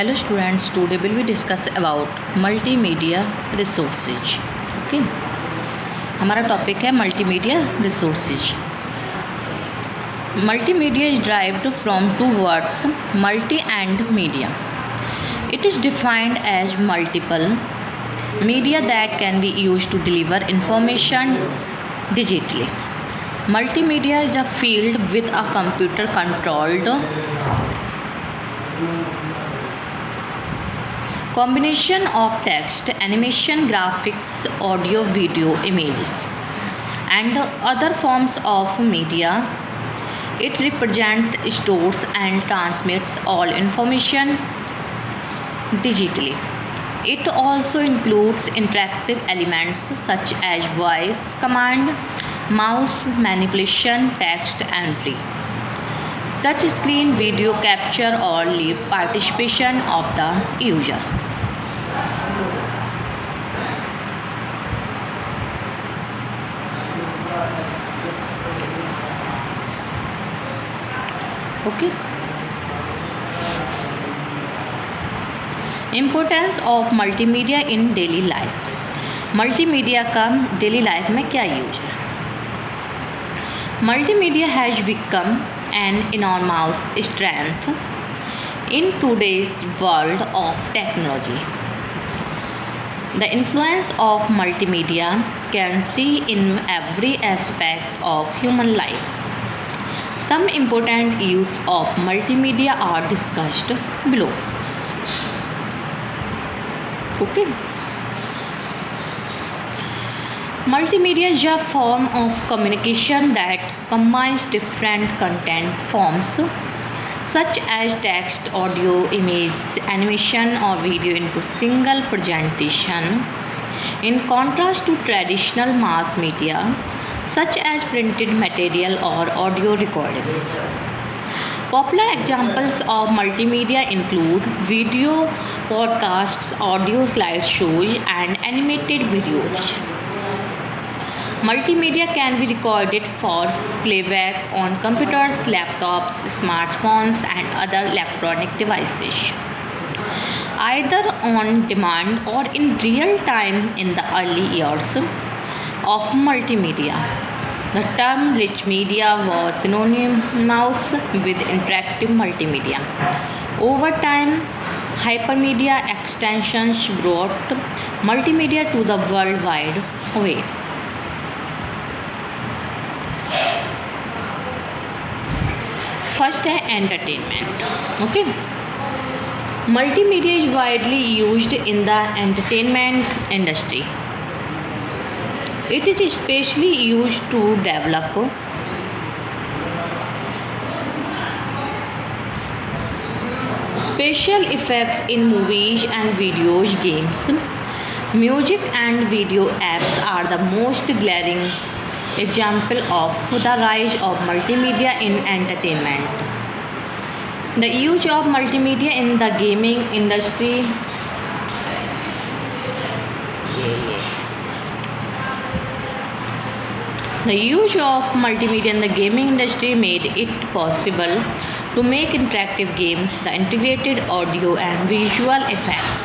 Hello students, today will we discuss about multimedia resources. Okay, हमारा topic है multimedia resources. Multimedia is derived from two words multi and media. It is defined as multiple media that can be used to deliver information digitally. Multimedia is a field with a computer controlled combination of text, animation, graphics, audio, video, images, and other forms of media. It represents, stores, and transmits all information digitally. It also includes interactive elements such as voice command, mouse manipulation, text entry, touch screen video capture, or live participation of the user. Okay. Importance of multimedia in daily life. Multimedia का daily life में क्या use है? Multimedia has become an enormous strength in today's world of technology. The influence of multimedia can see in every aspect of human life. Some important use of multimedia are discussed below. Okay. Multimedia is a form of communication that combines different content forms such as text, audio, image, animation, or video into single presentation. In contrast to traditional mass media such as printed material or audio recordings. Popular examples of multimedia include video, podcasts, audio slideshows, and animated videos. Multimedia can be recorded for playback on computers, laptops, smartphones, and other electronic devices, either on demand or in real time. In the early years of multimedia, the term rich media was synonymous with interactive multimedia. Over time, hypermedia extensions brought multimedia to the world wide web. First है entertainment. Okay, multimedia is widely used in the entertainment industry. It is specially used to develop special effects in movies and videos, games, music, and video apps are the most glaring example of the rise of multimedia in entertainment. The use of multimedia in the gaming industry made it possible to make interactive games. The integrated audio and visual effects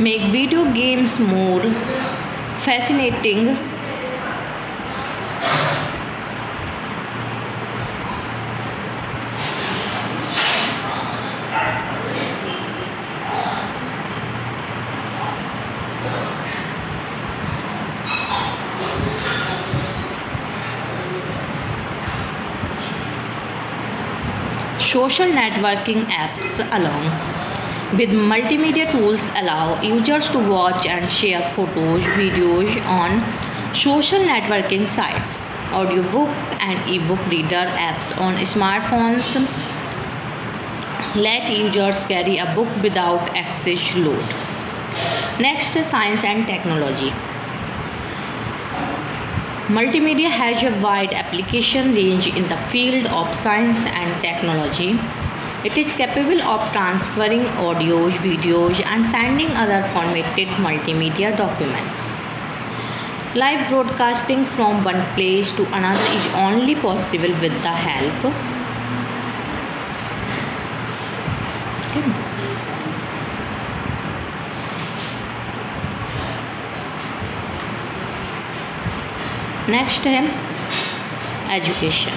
make video games more fascinating social networking apps along with multimedia tools allow users to watch and share photos, videos on social networking sites. Audiobook and ebook reader apps on smartphones let users carry a book without excess load. Next, science and technology. Multimedia has a wide application range in the field of science and technology. It is capable of transferring audios, videos, and sending other formatted multimedia documents. Live broadcasting from one place to another is only possible with the help next है education.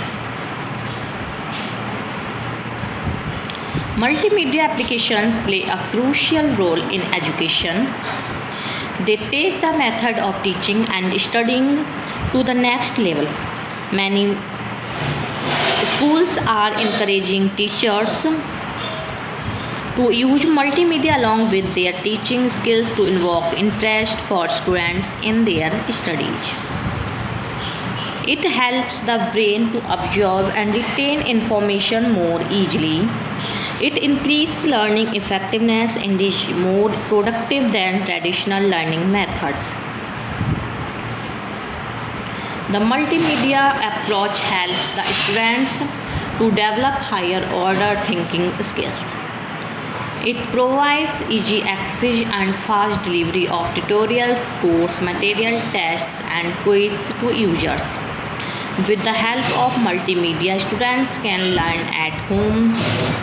Multimedia applications play a crucial role in education. They take the method of teaching and studying to the next level. Many schools are encouraging teachers to use multimedia along with their teaching skills to invoke interest for students in their studies. It helps the brain to absorb and retain information more easily. It increases learning effectiveness and is more productive than traditional learning methods. The multimedia approach helps the students to develop higher order thinking skills. It provides easy access and fast delivery of tutorials, course material, tests, and quizzes to users. With the help of multimedia, students can learn at home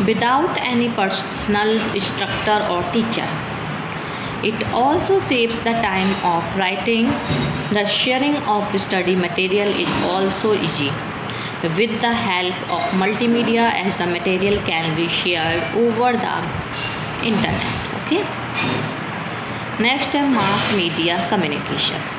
without any personal instructor or teacher. It also saves the time of writing. The sharing of study material is also easy with the help of multimedia, as the material can be shared over the internet. Okay. Next है mass media communication.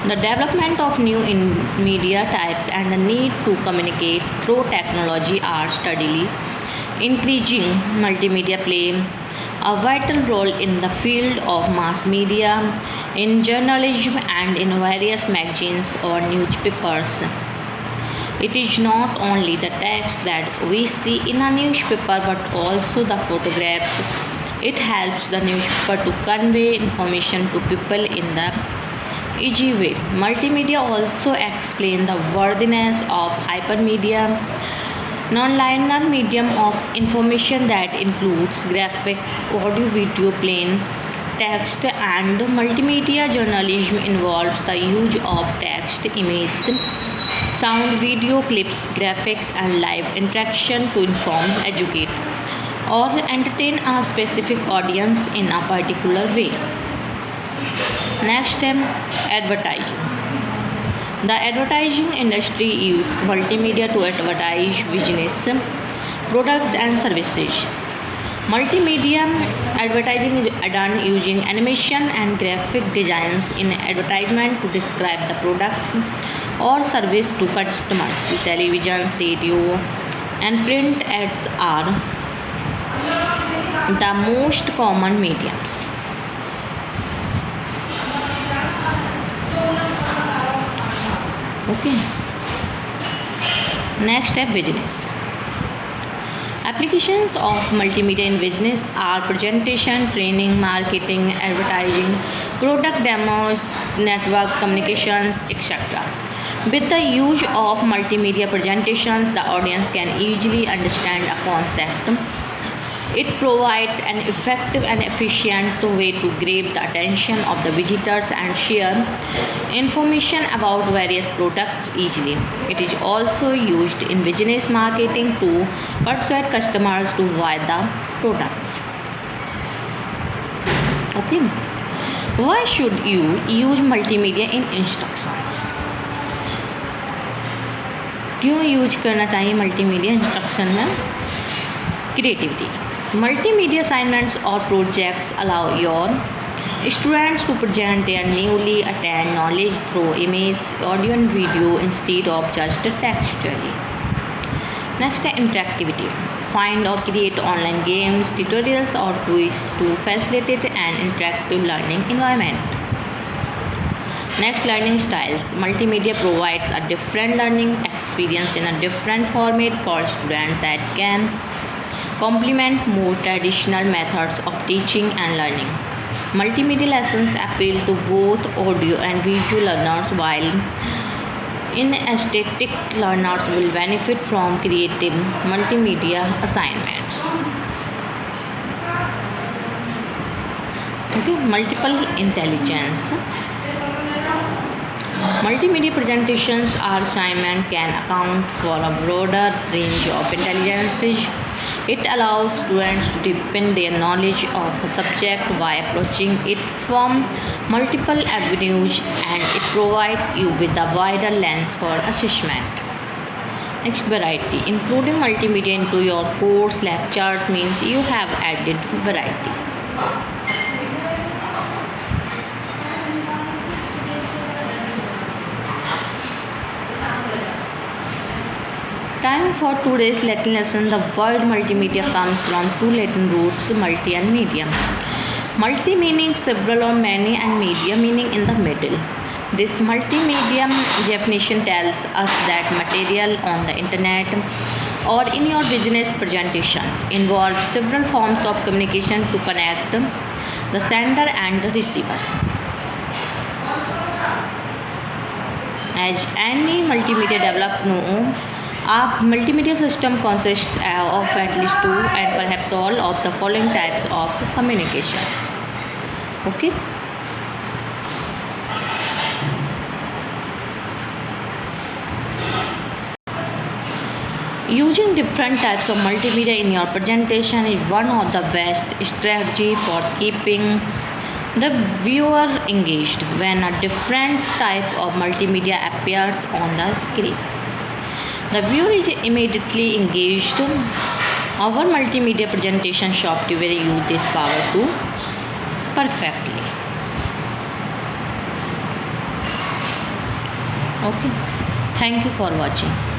The development of new media types and the need to communicate through technology are steadily increasing. Multimedia play a vital role in the field of mass media, in journalism, and in various magazines or newspapers. It is not only the text that we see in a newspaper but also the photographs. It helps the newspaper to convey information to people in the easy way. Multimedia also explain the worthiness of hypermedia, non-linear medium of information that includes graphics, audio, video, plain text, and multimedia journalism involves the use of text, image, sound, video clips, graphics, and live interaction to inform, educate, or entertain a specific audience in a particular way. Next है advertising. The advertising industry uses multimedia to advertise business, products and services. Multimedia advertising is done using animation and graphic designs in advertisement to describe the products or service to customers. Television, radio, and print ads are the most common mediums. Okay. Next step, business. Applications of multimedia in business are presentation, training, marketing, advertising, product demos, network communications, etc. With the use of multimedia presentations, the audience can easily understand a concept. It provides an effective and efficient way to grab the attention of the visitors and share information about various products easily. It is also used in business marketing to persuade customers to buy the products. Okay. Why should you use multimedia in instructions? क्यों use करना चाहिए multimedia instruction में? Creativity. Multimedia assignments or projects allow your students to present their newly attained knowledge through image, audio and video instead of just textually. Next है interactivity. Find or create online games, tutorials or quizzes to facilitate an interactive learning environment. Next, learning styles. Multimedia provides a different learning experience in a different format for students that can complement more traditional methods of teaching and learning. Multimedia lessons appeal to both audio and visual learners, while aesthetic learners will benefit from creative multimedia assignments. Okay, multiple intelligence. Multimedia presentations are assignment can account for a broader range of intelligences. It allows students to deepen their knowledge of a subject by approaching it from multiple avenues, and it provides you with a wider lens for assessment. Next, variety. Including multimedia into your course lectures means you have added variety. Time for today's Latin lesson. The word multimedia comes from two Latin roots, multi and medium. Multi meaning several or many, and media meaning in the middle. This multimedia definition tells us that material on the internet or in your business presentations involve several forms of communication to connect the sender and the receiver. As any multimedia developer a multimedia system consists of at least two and perhaps all of the following types of communications. Okay. Using different types of multimedia in your presentation is one of the best strategy for keeping the viewer engaged. When a different type of multimedia appears on the screen, the viewer is immediately engaged. Our multimedia presentation software use this power to perfectly. Okay. Thank you for watching.